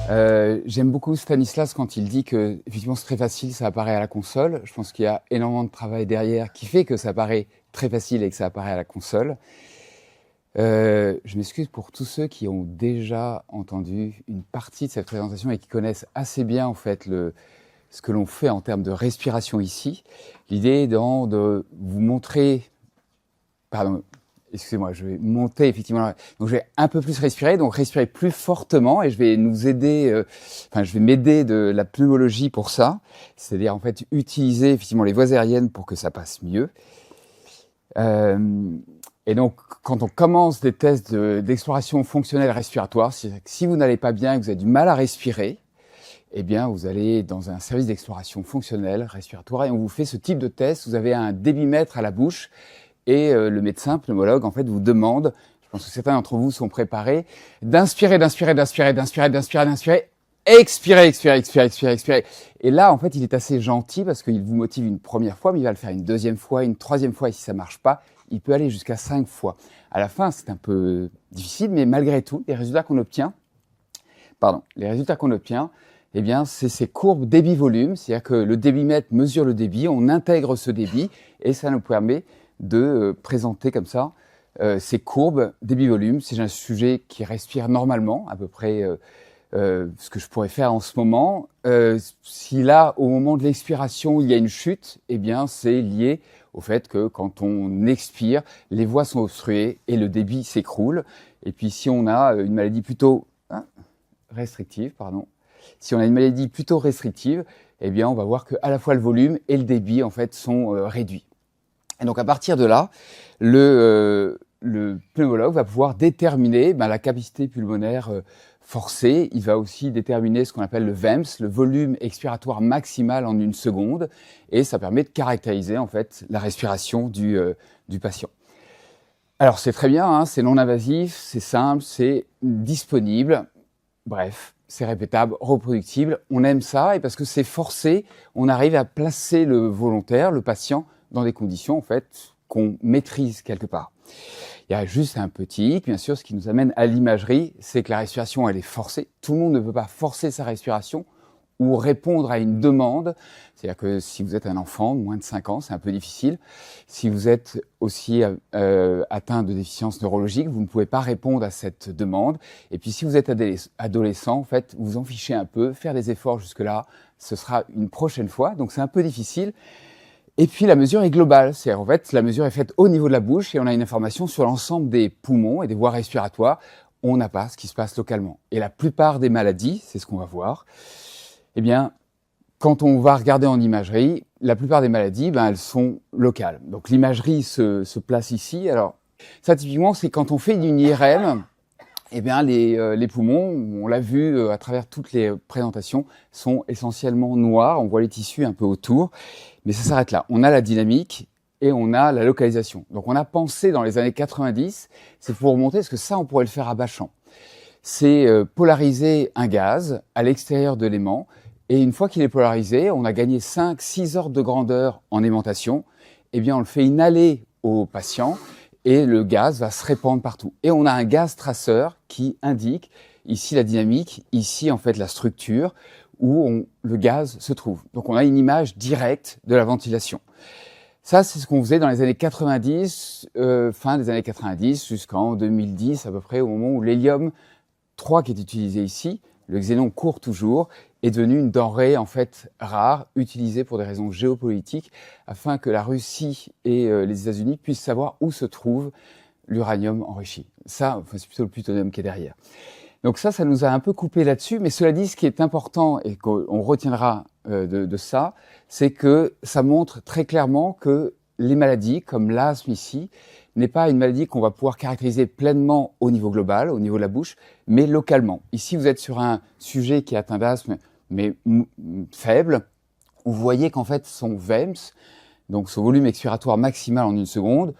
J'aime beaucoup Stanislas quand il dit que effectivement c'est très facile, ça apparaît à la console. Je pense qu'il y a énormément de travail derrière qui fait que ça apparaît très facile et que ça apparaît à la console. Je m'excuse pour tous ceux qui ont déjà entendu une partie de cette présentation et qui connaissent assez bien en fait ce que l'on fait en termes de respiration ici. L'idée étant de vous montrer, pardon, excusez-moi, je vais monter effectivement. Donc je vais un peu plus respirer, donc respirer plus fortement et je vais nous aider, je vais m'aider de la pneumologie pour ça, c'est-à-dire en fait utiliser effectivement les voies aériennes pour que ça passe mieux. Et donc quand on commence des tests d'exploration fonctionnelle respiratoire, si vous n'allez pas bien et que vous avez du mal à respirer, eh bien vous allez dans un service d'exploration fonctionnelle respiratoire et on vous fait ce type de test. Vous avez un débitmètre à la bouche. Et le médecin pneumologue, en fait, vous demande, je pense que certains d'entre vous sont préparés, d'inspirer, expirer. Et là, en fait, il est assez gentil parce qu'il vous motive une première fois, mais il va le faire une deuxième fois, une troisième fois, et si ça marche pas, il peut aller jusqu'à 5 fois. À la fin, c'est un peu difficile, mais malgré tout, les résultats qu'on obtient, eh bien, c'est ces courbes débit-volume, c'est-à-dire que le débitmètre mesure le débit, on intègre ce débit, et ça nous permet de présenter comme ça ces courbes débit-volume. C'est un sujet qui respire normalement, à peu près ce que je pourrais faire en ce moment. Si là, au moment de l'expiration, il y a une chute, eh bien, c'est lié au fait que quand on expire, les voies sont obstruées et le débit s'écroule. Et puis, si on a une maladie plutôt restrictive, si on a une maladie plutôt restrictive, eh bien, on va voir que à la fois le volume et le débit, en fait, sont réduits. Et donc à partir de là, le pneumologue va pouvoir déterminer la capacité pulmonaire forcée. Il va aussi déterminer ce qu'on appelle le VEMS, le volume expiratoire maximal en 1 seconde, et ça permet de caractériser en fait la respiration du patient. Alors c'est très bien, hein, c'est non invasif, c'est simple, c'est disponible, bref, c'est répétable, reproductible. On aime ça et parce que c'est forcé, on arrive à placer le volontaire, le patient, dans des conditions en fait qu'on maîtrise quelque part. Il y a juste un petit hic, bien sûr, ce qui nous amène à l'imagerie, c'est que la respiration elle est forcée. Tout le monde ne peut pas forcer sa respiration ou répondre à une demande. C'est-à-dire que si vous êtes un enfant de moins de 5 ans, c'est un peu difficile. Si vous êtes aussi atteint de déficience neurologique, vous ne pouvez pas répondre à cette demande. Et puis si vous êtes adolescent, en fait, vous en fichez un peu, faire des efforts jusque-là, ce sera une prochaine fois. Donc c'est un peu difficile. Et puis la mesure est globale, c'est-à-dire en fait la mesure est faite au niveau de la bouche et on a une information sur l'ensemble des poumons et des voies respiratoires. On n'a pas ce qui se passe localement. Et la plupart des maladies, c'est ce qu'on va voir, eh bien, quand on va regarder en imagerie, la plupart des maladies, elles sont locales. Donc l'imagerie se place ici. Alors ça typiquement, c'est quand on fait une IRM, eh bien les poumons, on l'a vu à travers toutes les présentations, sont essentiellement noirs. On voit les tissus un peu autour. Mais ça s'arrête là. On a la dynamique et on a la localisation. Donc on a pensé dans les années 90, c'est pour remonter, parce que ça on pourrait le faire à Bachan. C'est polariser un gaz à l'extérieur de l'aimant. Et une fois qu'il est polarisé, on a gagné 5-6 ordres de grandeur en aimantation. Eh bien on le fait inhaler au patient et le gaz va se répandre partout. Et on a un gaz traceur qui indique ici la dynamique, ici en fait la structure, où le gaz se trouve. Donc on a une image directe de la ventilation. Ça, c'est ce qu'on faisait dans les années 90, fin des années 90 jusqu'en 2010 à peu près, au moment où l'hélium 3 qui est utilisé ici, le xénon court toujours, est devenu une denrée en fait rare, utilisée pour des raisons géopolitiques, afin que la Russie et les États-Unis puissent savoir où se trouve l'uranium enrichi. Ça, c'est plutôt le plutonium qui est derrière. Donc ça nous a un peu coupé là-dessus, mais cela dit, ce qui est important et qu'on retiendra de ça, c'est que ça montre très clairement que les maladies, comme l'asthme ici, n'est pas une maladie qu'on va pouvoir caractériser pleinement au niveau global, au niveau de la bouche, mais localement. Ici, vous êtes sur un sujet qui est atteint d'asthme, mais faible, où vous voyez qu'en fait, son VEMS, donc son volume expiratoire maximal en 1 seconde,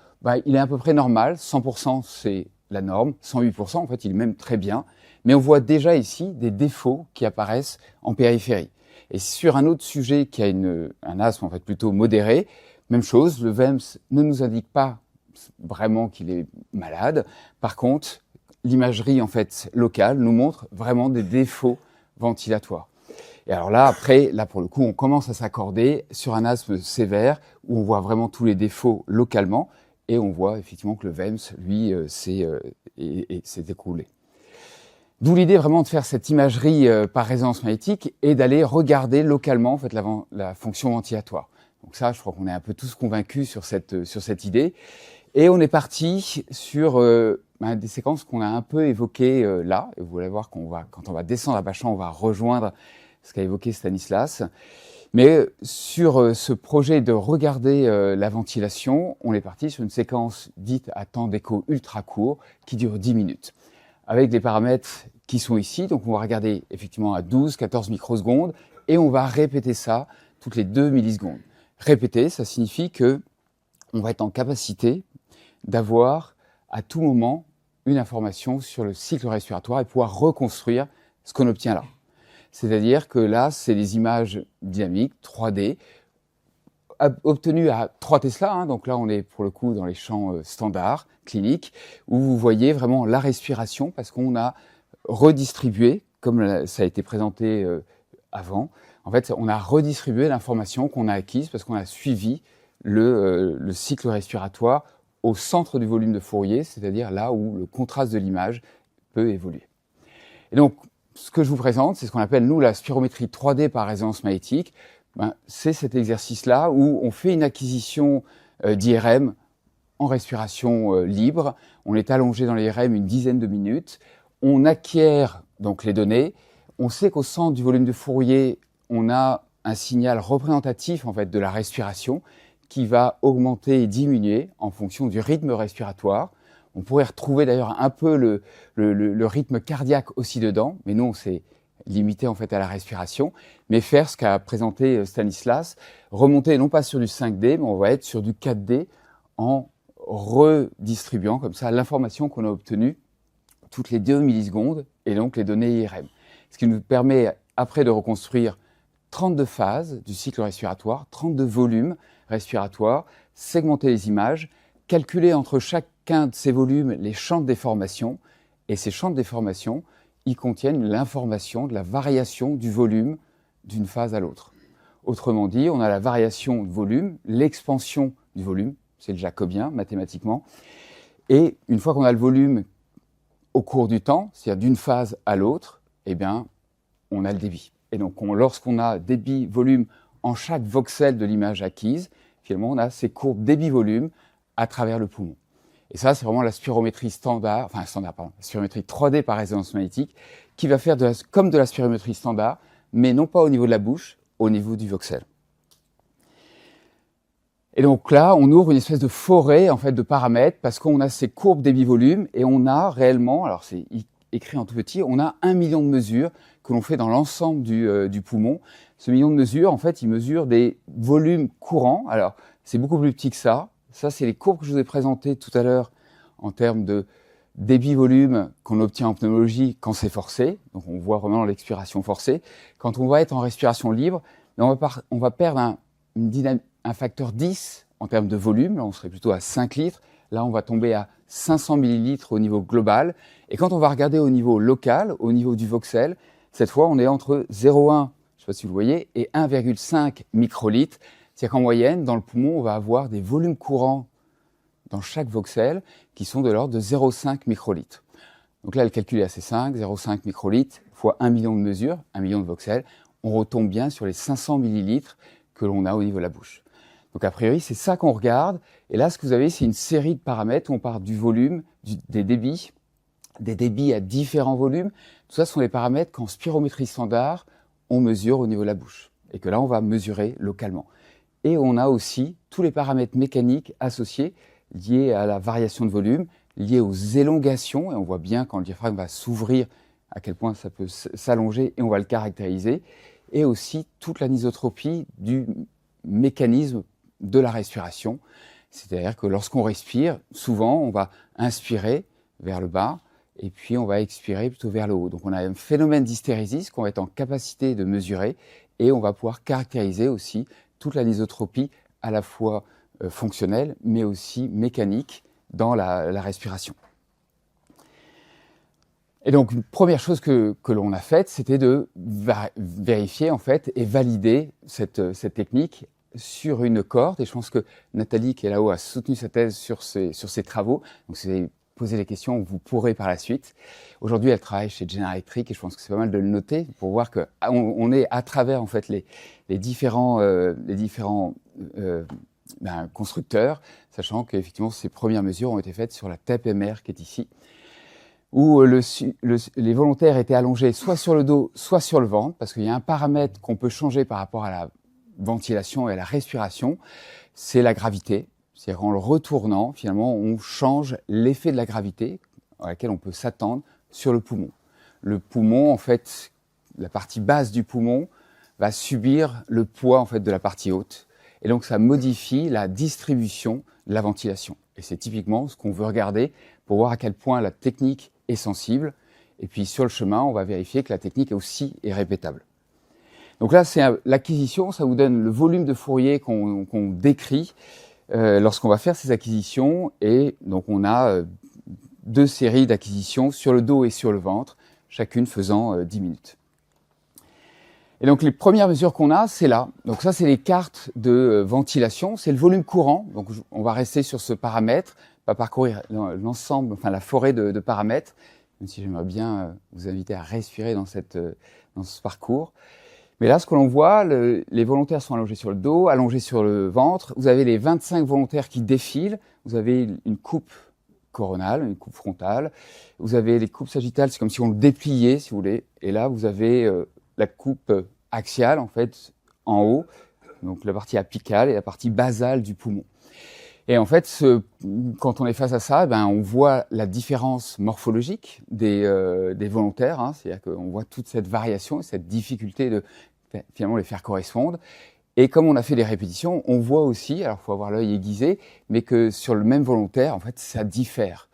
il est à peu près normal, 100% c'est la norme, 108% en fait, il est même très bien. Mais on voit déjà ici des défauts qui apparaissent en périphérie. Et sur un autre sujet qui a un asthme en fait plutôt modéré, même chose, le VEMS ne nous indique pas vraiment qu'il est malade. Par contre, l'imagerie en fait locale nous montre vraiment des défauts ventilatoire. Et alors là, après, là pour le coup, on commence à s'accorder sur un asthme sévère où on voit vraiment tous les défauts localement et on voit effectivement que le VEMS, lui, s'est écroulé. D'où l'idée vraiment de faire cette imagerie par résonance magnétique et d'aller regarder localement en fait, la fonction ventilatoire. Donc ça, je crois qu'on est un peu tous convaincus sur cette idée. Et on est parti sur des séquences qu'on a un peu évoquées là. Et vous allez voir quand on va descendre à Bachan, on va rejoindre ce qu'a évoqué Stanislas. Mais sur ce projet de regarder la ventilation, on est parti sur une séquence dite à temps d'écho ultra court qui dure 10 minutes. Avec des paramètres qui sont ici, donc on va regarder effectivement à 12-14 microsecondes et on va répéter ça toutes les 2 millisecondes. Répéter, ça signifie que on va être en capacité d'avoir à tout moment une information sur le cycle respiratoire et pouvoir reconstruire ce qu'on obtient là. C'est-à-dire que là, c'est des images dynamiques, 3D, obtenues à 3 Tesla, donc là on est pour le coup dans les champs standards, cliniques, où vous voyez vraiment la respiration parce qu'on a redistribué, comme ça a été présenté avant, en fait on a redistribué l'information qu'on a acquise parce qu'on a suivi le cycle respiratoire au centre du volume de Fourier, c'est-à-dire là où le contraste de l'image peut évoluer. Et donc, ce que je vous présente, c'est ce qu'on appelle, nous, la spirométrie 3D par résonance magnétique. C'est cet exercice-là où on fait une acquisition d'IRM en respiration libre. On est allongé dans l'IRM une dizaine de minutes. On acquiert donc les données. On sait qu'au centre du volume de Fourier, on a un signal représentatif en fait, de la respiration qui va augmenter et diminuer en fonction du rythme respiratoire. On pourrait retrouver d'ailleurs un peu le rythme cardiaque aussi dedans, mais nous, on s'est limité en fait à la respiration, mais faire ce qu'a présenté Stanislas, remonter non pas sur du 5D, mais on va être sur du 4D en redistribuant comme ça l'information qu'on a obtenue toutes les 2 millisecondes et donc les données IRM. Ce qui nous permet après de reconstruire 32 phases du cycle respiratoire, 32 volumes respiratoires, segmenter les images, calculer entre chacun de ces volumes les champs de déformation, et ces champs de déformation, ils contiennent l'information de la variation du volume d'une phase à l'autre. Autrement dit, on a la variation de volume, l'expansion du volume, c'est le jacobien mathématiquement, et une fois qu'on a le volume au cours du temps, c'est-à-dire d'une phase à l'autre, eh bien, on a le débit. Et donc, lorsqu'on a débit, volume en chaque voxel de l'image acquise, finalement, on a ces courbes débit-volume à travers le poumon. Et ça, c'est vraiment la spirométrie la spirométrie 3D par résonance magnétique, qui va faire comme de la spirométrie standard, mais non pas au niveau de la bouche, au niveau du voxel. Et donc là, on ouvre une espèce de forêt en fait de paramètres parce qu'on a ces courbes débit-volume et on a réellement, alors c'est écrit en tout petit, on a 1 million de mesures que l'on fait dans l'ensemble du poumon. Ce million de mesures, en fait, il mesure des volumes courants. Alors, c'est beaucoup plus petit que ça. Ça, c'est les courbes que je vous ai présentées tout à l'heure en termes de débit-volume qu'on obtient en pneumologie quand c'est forcé. Donc, on voit vraiment l'expiration forcée. Quand on va être en respiration libre, on va perdre un facteur 10 en termes de volume. Là, on serait plutôt à 5 litres. Là, on va tomber à 500 millilitres au niveau global. Et quand on va regarder au niveau local, au niveau du voxel, cette fois, on est entre 0,1, je ne sais pas si vous le voyez, et 1,5 microlitres. C'est-à-dire qu'en moyenne, dans le poumon, on va avoir des volumes courants dans chaque voxel qui sont de l'ordre de 0,5 microlitres. Donc là, le calcul est assez simple, 0,5 microlitres fois 1 million de mesures, 1 million de voxels. On retombe bien sur les 500 millilitres que l'on a au niveau de la bouche. Donc a priori, c'est ça qu'on regarde. Et là, ce que vous avez, c'est une série de paramètres où on part du volume, des débits à différents volumes. Tout ça, ce sont les paramètres qu'en spirométrie standard, on mesure au niveau de la bouche. Et que là, on va mesurer localement. Et on a aussi tous les paramètres mécaniques associés liés à la variation de volume, liés aux élongations. Et on voit bien quand le diaphragme va s'ouvrir, à quel point ça peut s'allonger et on va le caractériser. Et aussi toute l'anisotropie du mécanisme de la respiration. C'est-à-dire que lorsqu'on respire, souvent, on va inspirer vers le bas et puis on va expirer plutôt vers le haut. Donc on a un phénomène d'hystérésis qu'on va être en capacité de mesurer et on va pouvoir caractériser aussi toute l'anisotropie à la fois fonctionnelle mais aussi mécanique dans la respiration. Et donc, une première chose que l'on a faite, c'était de vérifier en fait et valider cette technique sur une cohorte. Et je pense que Nathalie, qui est là-haut, a soutenu sa thèse sur ces travaux. Donc, si vous avez posé les questions, vous pourrez par la suite. Aujourd'hui, elle travaille chez General Electric et je pense que c'est pas mal de le noter pour voir que on est à travers en fait les différents constructeurs, sachant qu'effectivement ces premières mesures ont été faites sur la TEP-MR qui est ici, où les volontaires étaient allongés soit sur le dos, soit sur le ventre, parce qu'il y a un paramètre qu'on peut changer par rapport à la ventilation et à la respiration, c'est la gravité. C'est-à-dire qu'en le retournant, finalement, on change l'effet de la gravité à laquelle on peut s'attendre sur le poumon. Le poumon, en fait, la partie basse du poumon va subir le poids en fait de la partie haute, et donc ça modifie la distribution de la ventilation. Et c'est typiquement ce qu'on veut regarder pour voir à quel point la technique est sensible. Et puis sur le chemin, on va vérifier que la technique aussi est répétable. Donc là, c'est l'acquisition, ça vous donne le volume de Fourier qu'on décrit lorsqu'on va faire ces acquisitions. Et donc on a deux séries d'acquisitions sur le dos et sur le ventre, chacune faisant 10 minutes. Et donc les premières mesures qu'on a, c'est là. Donc ça, c'est les cartes de ventilation, c'est le volume courant. Donc on va rester sur ce paramètre, pas parcourir l'ensemble, enfin la forêt de paramètres, même si j'aimerais bien vous inviter à respirer dans ce parcours. Mais là, ce que l'on voit, les volontaires sont allongés sur le dos, allongés sur le ventre. Vous avez les 25 volontaires qui défilent. Vous avez une coupe coronale, une coupe frontale. Vous avez les coupes sagittales, c'est comme si on le dépliait, si vous voulez. Et là, vous avez la coupe axiale, en fait, en haut, donc la partie apicale et la partie basale du poumon. Et en fait, quand on est face à ça, on voit la différence morphologique des volontaires, hein, c'est-à-dire qu'on voit toute cette variation et cette difficulté de finalement les faire correspondre. Et comme on a fait des répétitions, on voit aussi, alors il faut avoir l'œil aiguisé, mais que sur le même volontaire, en fait, ça diffère.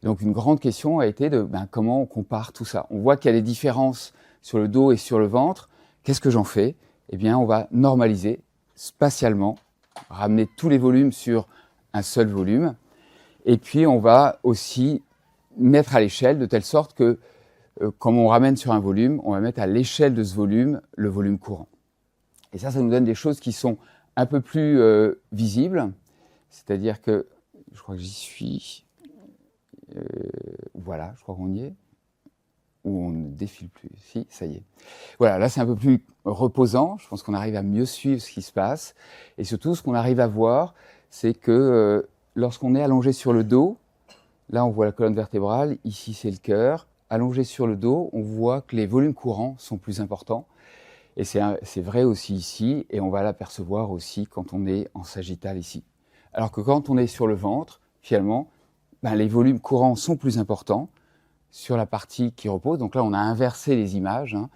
Donc une grande question a été de comment on compare tout ça. On voit qu'il y a des différences sur le dos et sur le ventre. Qu'est-ce que j'en fais? Eh bien, on va normaliser spatialement, ramener tous les volumes sur un seul volume. Et puis, on va aussi mettre à l'échelle de telle sorte que, comme on ramène sur un volume, on va mettre à l'échelle de ce volume le volume courant. Et ça nous donne des choses qui sont un peu plus visibles. C'est-à-dire que, je crois que j'y suis. Voilà, je crois qu'on y est. Ou on ne défile plus. Si, ça y est. Voilà, là c'est un peu plus reposant. Je pense qu'on arrive à mieux suivre ce qui se passe. Et surtout, ce qu'on arrive à voir, c'est que lorsqu'on est allongé sur le dos, là on voit la colonne vertébrale, ici c'est le cœur. Allongé sur le dos, on voit que les volumes courants sont plus importants. Et c'est vrai aussi ici, et on va l'apercevoir aussi quand on est en sagittal ici. Alors que quand on est sur le ventre, finalement, les volumes courants sont plus importants sur la partie qui repose. Donc là, on a inversé les images. Hein.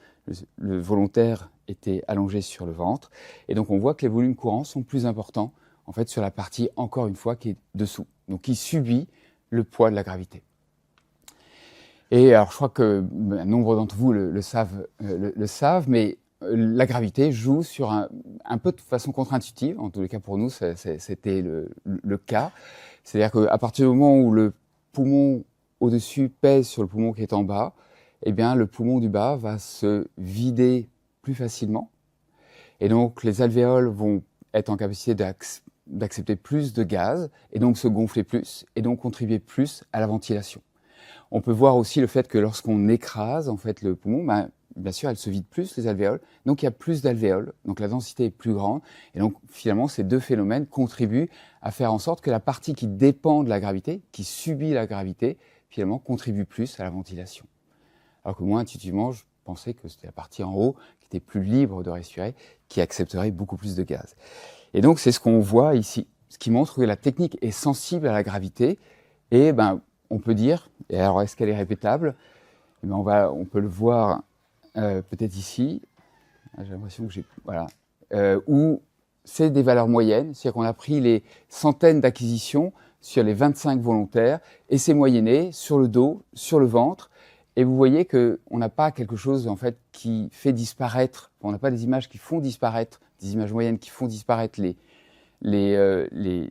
Le volontaire était allongé sur le ventre. Et donc, on voit que les volumes courants sont plus importants, en fait, sur la partie, encore une fois, qui est dessous. Donc, qui subit le poids de la gravité. Et alors, je crois que nombre d'entre vous le savent, mais la gravité joue sur un peu de façon contre-intuitive. En tous les cas, pour nous, c'était le cas. C'est-à-dire qu'à partir du moment où le poumon au-dessus pèse sur le poumon qui est en bas, eh bien, le poumon du bas va se vider plus facilement. Et donc, les alvéoles vont être en capacité d'accepter plus de gaz, et donc se gonfler plus, et donc contribuer plus à la ventilation. On peut voir aussi le fait que lorsqu'on écrase, en fait, le poumon, bien sûr, elle se vide plus, les alvéoles, donc il y a plus d'alvéoles, donc la densité est plus grande, et donc finalement, ces deux phénomènes contribuent à faire en sorte que la partie qui dépend de la gravité, qui subit la gravité, finalement, contribue plus à la ventilation. Alors que moi, intuitivement, je pensais que c'était la partie en haut, qui était plus libre de respirer, qui accepterait beaucoup plus de gaz. Et donc, c'est ce qu'on voit ici, ce qui montre que la technique est sensible à la gravité, et on peut dire, et alors est-ce qu'elle est répétable? On peut le voir peut-être ici, j'ai l'impression que où c'est des valeurs moyennes, c'est-à-dire qu'on a pris les centaines d'acquisitions sur les 25 volontaires, et c'est moyenné sur le dos, sur le ventre, et vous voyez qu'on n'a pas quelque chose en fait qui fait disparaître, on n'a pas des images qui font disparaître, des images moyennes qui font disparaître les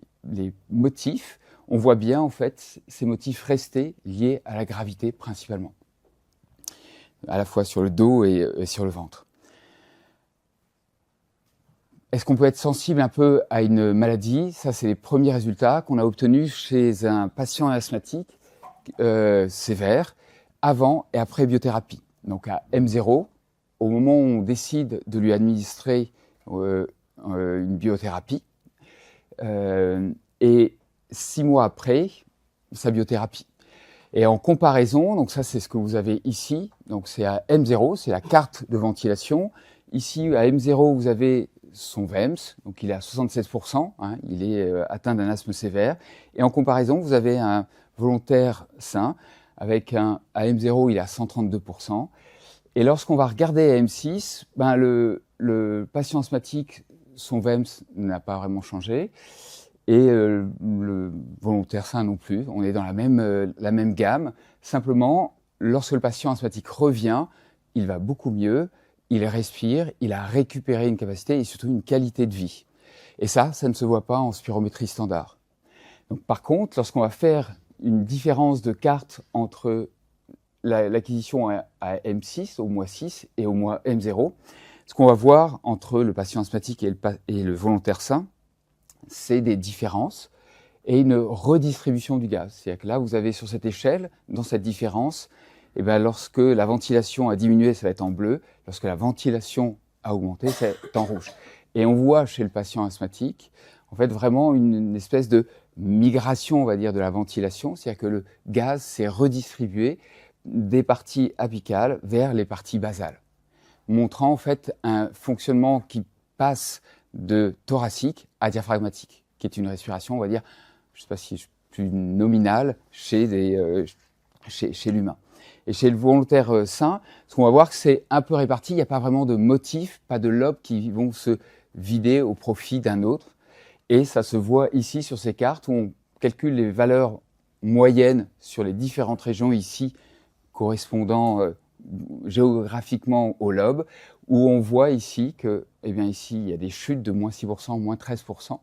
motifs. On voit bien en fait ces motifs rester liés à la gravité principalement. à la fois sur le dos et sur le ventre. Est-ce qu'on peut être sensible un peu à une maladie? Ça, c'est les premiers résultats qu'on a obtenus chez un patient asthmatique sévère, avant et après biothérapie. Donc à M0, au moment où on décide de lui administrer une biothérapie, et 6 mois après, sa biothérapie. Et en comparaison, donc ça c'est ce que vous avez ici, donc c'est à M0, c'est la carte de ventilation. Ici à M0, vous avez son VEMS, donc il est à 76%, hein, il est atteint d'un asthme sévère. Et en comparaison, vous avez un volontaire sain, avec à M0, il est à 132%. Et lorsqu'on va regarder à M6, ben le patient asthmatique, son VEMS n'a pas vraiment changé. Et le volontaire sain non plus. On est dans la même gamme. Simplement, lorsque le patient asthmatique revient, il va beaucoup mieux, il respire, il a récupéré une capacité et surtout une qualité de vie. Et ça ne se voit pas en spirométrie standard. Donc, par contre, lorsqu'on va faire une différence de carte entre l'acquisition à M6, au mois 6, et au mois M0, ce qu'on va voir entre le patient asthmatique et le volontaire sain, c'est des différences et une redistribution du gaz. C'est-à-dire que là, vous avez sur cette échelle, dans cette différence, et bien lorsque la ventilation a diminué, ça va être en bleu. Lorsque la ventilation a augmenté, c'est en rouge. Et on voit chez le patient asthmatique, en fait, vraiment une espèce de migration, on va dire, de la ventilation. C'est-à-dire que le gaz s'est redistribué des parties apicales vers les parties basales, montrant en fait un fonctionnement qui passe de thoracique à diaphragmatique, qui est une respiration, on va dire, je ne sais pas si plus nominale chez l'humain. Et chez le volontaire sain, ce qu'on va voir, c'est un peu réparti, il n'y a pas vraiment de motif, pas de lobes qui vont se vider au profit d'un autre. Et ça se voit ici sur ces cartes où on calcule les valeurs moyennes sur les différentes régions ici, correspondant géographiquement au lobe, où on voit ici que, eh bien ici, il y a des chutes de moins 6%, moins 13%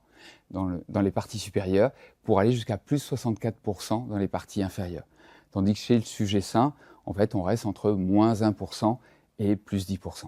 dans les parties supérieures, pour aller jusqu'à plus 64% dans les parties inférieures. Tandis que chez le sujet sain, en fait, on reste entre moins 1% et plus 10%.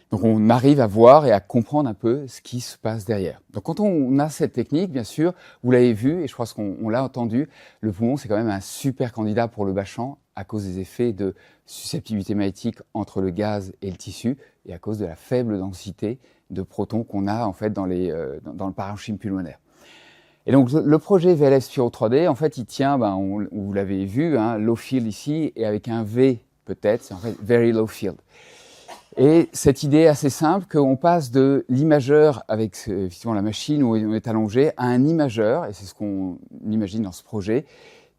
Donc on arrive à voir et à comprendre un peu ce qui se passe derrière. Donc quand on a cette technique, bien sûr, vous l'avez vu, et je pense qu'on l'a entendu, le poumon, c'est quand même un super candidat pour le bachan à cause des effets de susceptibilité magnétique entre le gaz et le tissu, et à cause de la faible densité de protons qu'on a en fait dans le parenchyme pulmonaire. Et donc le projet VLF Spiro 3D, en fait, il tient, vous l'avez vu, hein, low field ici, et avec un V peut-être, c'est en fait very low field. Et cette idée assez simple qu'on passe de l'imageur avec effectivement la machine où on est allongé à un imageur, et c'est ce qu'on imagine dans ce projet,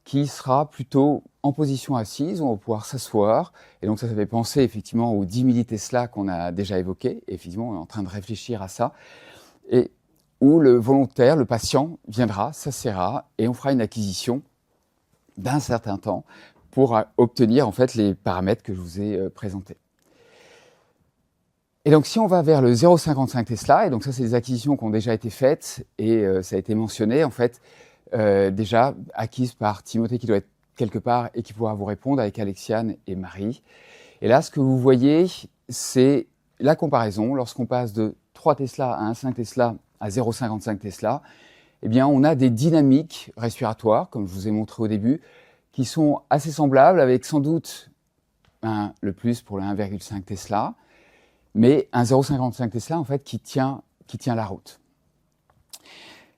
qui sera plutôt en position assise, où on va pouvoir s'asseoir. Et donc ça fait penser effectivement aux 10 millitesla qu'on a déjà évoqués. Et effectivement, on est en train de réfléchir à ça. Et où le volontaire, le patient, viendra, s'asseyra, et on fera une acquisition d'un certain temps pour obtenir en fait les paramètres que je vous ai présentés. Et donc, si on va vers le 0,55 Tesla, et donc ça, c'est des acquisitions qui ont déjà été faites, et ça a été mentionné, en fait, déjà acquises par Timothée, qui doit être quelque part, et qui pourra vous répondre avec Alexiane et Marie. Et là, ce que vous voyez, c'est la comparaison. Lorsqu'on passe de 3 Tesla à 1,5 Tesla à 0,55 Tesla, eh bien, on a des dynamiques respiratoires, comme je vous ai montré au début, qui sont assez semblables, avec sans doute le plus pour le 1,5 Tesla, mais un 0,55 Tesla, en fait, qui tient la route.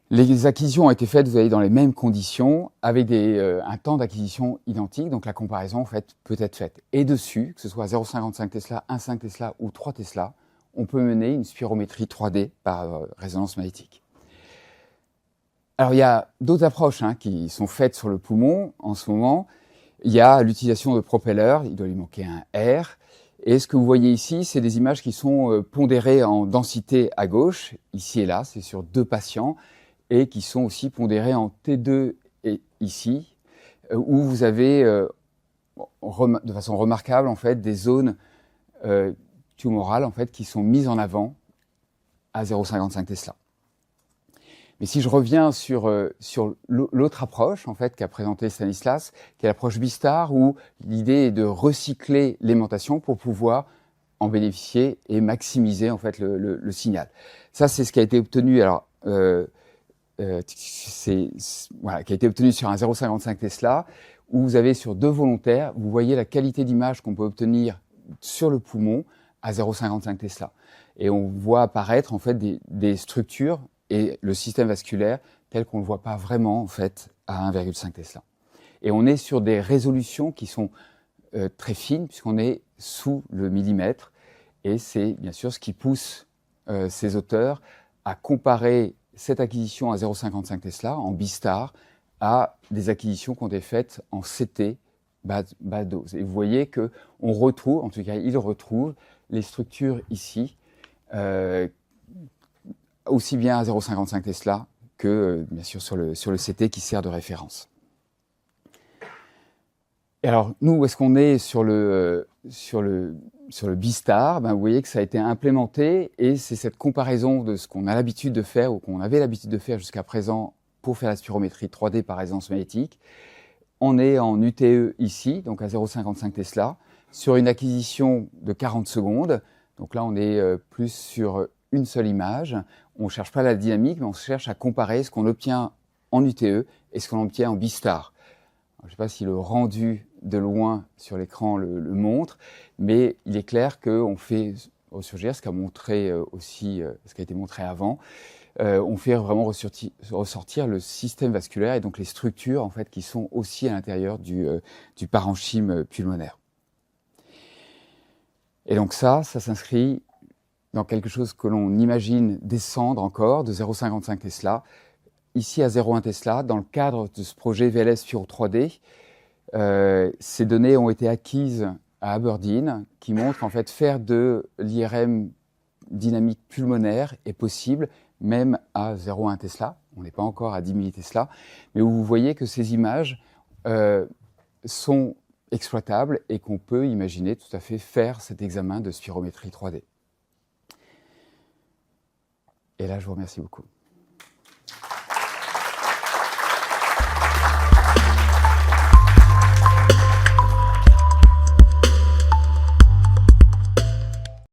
Les acquisitions ont été faites, vous voyez, dans les mêmes conditions, avec un temps d'acquisition identique, donc la comparaison, en fait, peut être faite. Et dessus, que ce soit 0,55 Tesla, 1,5 Tesla ou 3 Tesla, on peut mener une spirométrie 3D par résonance magnétique. Alors, il y a d'autres approches qui sont faites sur le poumon en ce moment. Il y a l'utilisation de propellers, il doit lui manquer un R. Et ce que vous voyez ici, c'est des images qui sont pondérées en densité à gauche, ici et là, c'est sur 2 patients, et qui sont aussi pondérées en T2 et ici, où vous avez, de façon remarquable, en fait, des zones tumorales en fait, qui sont mises en avant à 0,55 Tesla. Mais si je reviens sur l'autre approche en fait qu'a présenté Stanislas, qui est l'approche BISTAR, où l'idée est de recycler l'aimantation pour pouvoir en bénéficier et maximiser en fait le signal. Ça, c'est ce qui a été obtenu. Alors, voilà, qui a été obtenu sur un 0,55 Tesla, où vous avez sur 2 volontaires, vous voyez la qualité d'image qu'on peut obtenir sur le poumon à 0,55 Tesla. Et on voit apparaître en fait des structures et le système vasculaire tel qu'on ne le voit pas vraiment en fait à 1,5 Tesla. Et on est sur des résolutions qui sont très fines puisqu'on est sous le millimètre. Et c'est bien sûr ce qui pousse ces auteurs à comparer cette acquisition à 0,55 Tesla en BISTAR à des acquisitions qui ont été faites en CT bas dose. Et vous voyez que on retrouve, en tout cas, ils retrouvent les structures ici, aussi bien à 0,55 Tesla que bien sûr sur le CT qui sert de référence. Et alors, nous, où est-ce qu'on est sur le BISTAR? Vous voyez que ça a été implémenté et c'est cette comparaison de ce qu'on a l'habitude de faire ou qu'on avait l'habitude de faire jusqu'à présent pour faire la spirométrie 3D par résonance magnétique. On est en UTE ici, donc à 0,55 Tesla, sur une acquisition de 40 secondes. Donc là, on est plus sur une seule image. On ne cherche pas la dynamique, mais on cherche à comparer ce qu'on obtient en UTE et ce qu'on obtient en BISTAR. Je ne sais pas si le rendu de loin sur l'écran le montre, mais il est clair qu'on fait ressurgir ce qu'a montré aussi, ce qui a été montré avant. On fait vraiment ressortir le système vasculaire et donc les structures en fait qui sont aussi à l'intérieur du parenchyme pulmonaire. Et donc ça s'inscrit dans quelque chose que l'on imagine descendre encore de 0,55 Tesla. Ici à 0,1 Tesla, dans le cadre de ce projet VLS Spiro 3D, ces données ont été acquises à Aberdeen, qui montrent qu'en fait faire de l'IRM dynamique pulmonaire est possible, même à 0,1 Tesla. On n'est pas encore à 10 millitesla, mais où vous voyez que ces images sont exploitables et qu'on peut imaginer tout à fait faire cet examen de spirométrie 3D. Et là, je vous remercie beaucoup.